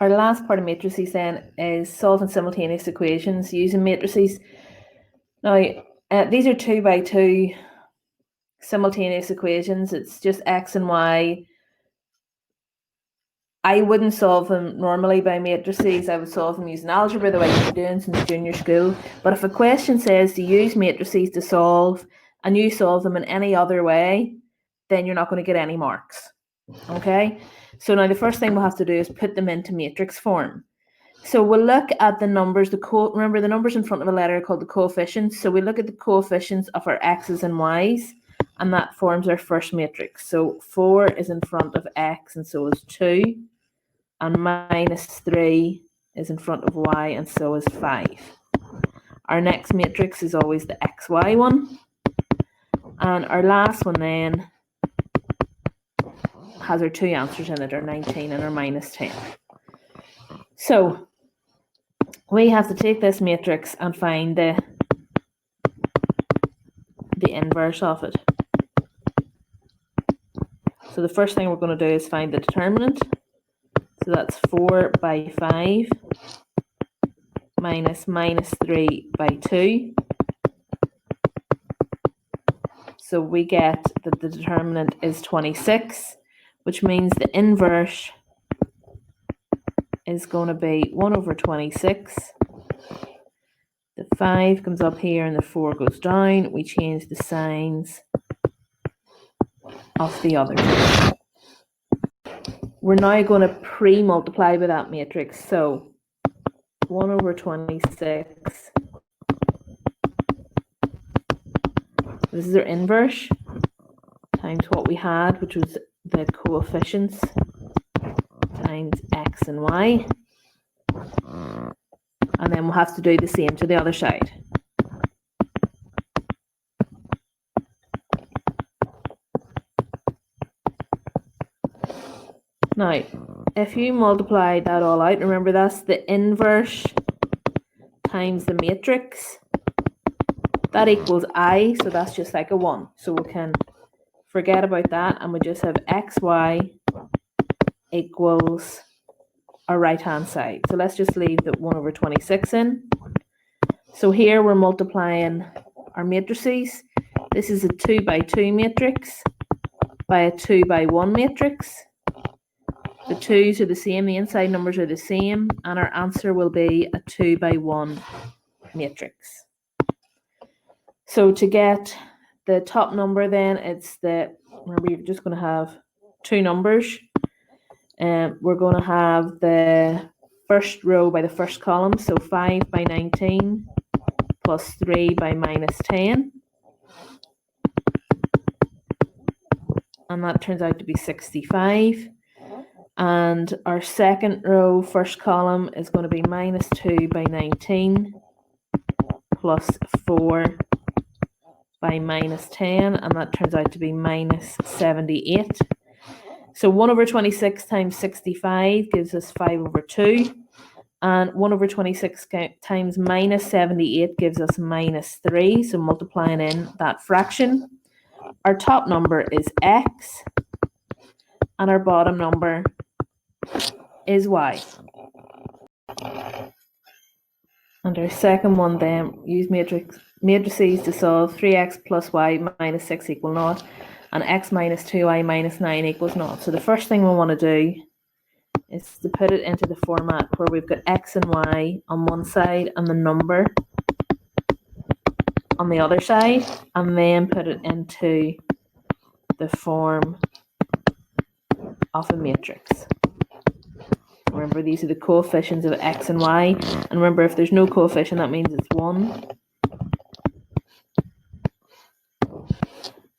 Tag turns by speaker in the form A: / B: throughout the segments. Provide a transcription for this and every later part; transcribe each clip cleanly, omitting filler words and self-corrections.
A: Our last part of matrices then is solving simultaneous equations using matrices. Now, these are 2 by 2 simultaneous equations. It's just x and y. I wouldn't solve them normally by matrices. I would solve them using algebra, the way you've been doing since junior school. But if a question says to use matrices to solve, and you solve them in any other way, then you're not going to get any marks. Okay? So now the first thing we'll have to do is put them into matrix form. So we'll look at the numbers. Remember, the numbers in front of a letter are called the coefficients. So we look at the coefficients of our x's and y's, and that forms our first matrix. So 4 is in front of x, and so is 2. And -3 is in front of y, and so is 5. Our next matrix is always the xy one. And our last one then has our 2 answers in it, our 19 and our -10. So we have to take this matrix and find the inverse of it. So the first thing we're going to do is find the determinant. So that's 4 by 5 minus -3 by 2. So we get that the determinant is 26, which means the inverse is going to be 1 over 26. The 5 comes up here and the 4 goes down. We change the signs of the other two. We're now going to pre-multiply by that matrix. So 1 over 26. This is our inverse times what we had, which was the coefficients times x and y. And then we'll have to do the same to the other side. Now, if you multiply that all out, remember that's the inverse times the matrix. That equals I, so that's just like a 1. So we can forget about that, and we just have xy equals our right-hand side. So let's just leave the 1 over 26 in. So here we're multiplying our matrices. This is a 2 by 2 matrix by a 2 by 1 matrix. The 2's are the same, the inside numbers are the same, and our answer will be a 2 by 1 matrix. So to get the top number then, remember you're just going to have 2 numbers. We're going to have the first row by the first column, so 5 by 19 plus 3 by -10. And that turns out to be 65. And our second row, first column, is going to be -2 by 19 plus 4 by -10, and that turns out to be -78. So 1 over 26 times 65 gives us 5 over 2, and 1 over 26 times -78 gives us -3, so multiplying in that fraction. Our top number is x, and our bottom number is y. And our second one then, use matrices to solve 3x plus y minus 6 equal 0, and x minus 2y minus 9 equals 0. So the first thing we want to do is to put it into the format where we've got x and y on one side and the number on the other side, and then put it into the form of a matrix. Remember, these are the coefficients of x and y, and remember, if there's no coefficient, that means it's 1.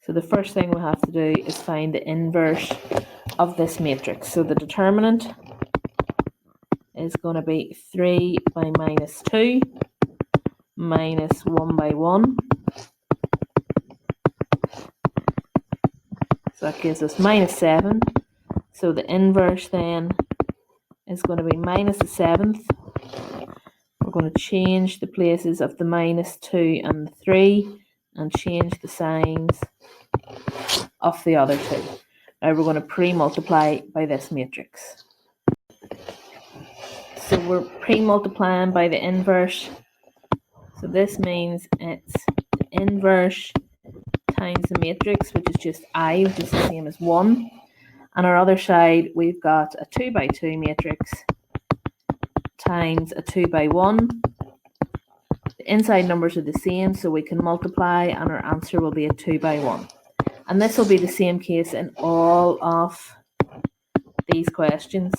A: So the first thing we have to do is find the inverse of this matrix. So the determinant is going to be 3 by -2 minus 1 by 1. So that gives us -7. So the inverse then is going to be -7. We're going to change the places of the -2 and the 3 and change the signs of the other two. Now we're going to pre-multiply by this matrix. So we're pre-multiplying by the inverse. So this means it's the inverse times the matrix, which is just I, which is the same as 1. On our other side, we've got a 2 by 2 matrix times a 2 by 1. The inside numbers are the same, so we can multiply, and our answer will be a 2 by 1. And this will be the same case in all of these questions.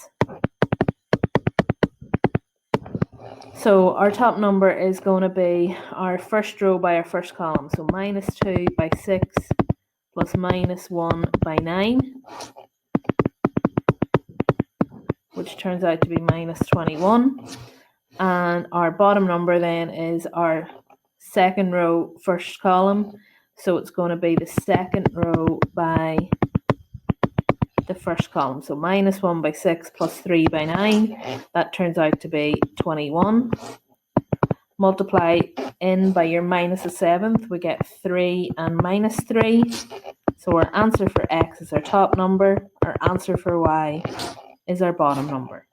A: So our top number is going to be our first row by our first column. So minus 2 by 6 plus minus 1 by 9, which turns out to be minus 21. And our bottom number then is our second row first column. So it's going to be the second row by the first column. So minus 1 by 6 plus 3 by 9. That turns out to be 21. Multiply in by your minus a seventh, we get 3 and minus 3. So our answer for x is our top number. Our answer for y is our bottom number.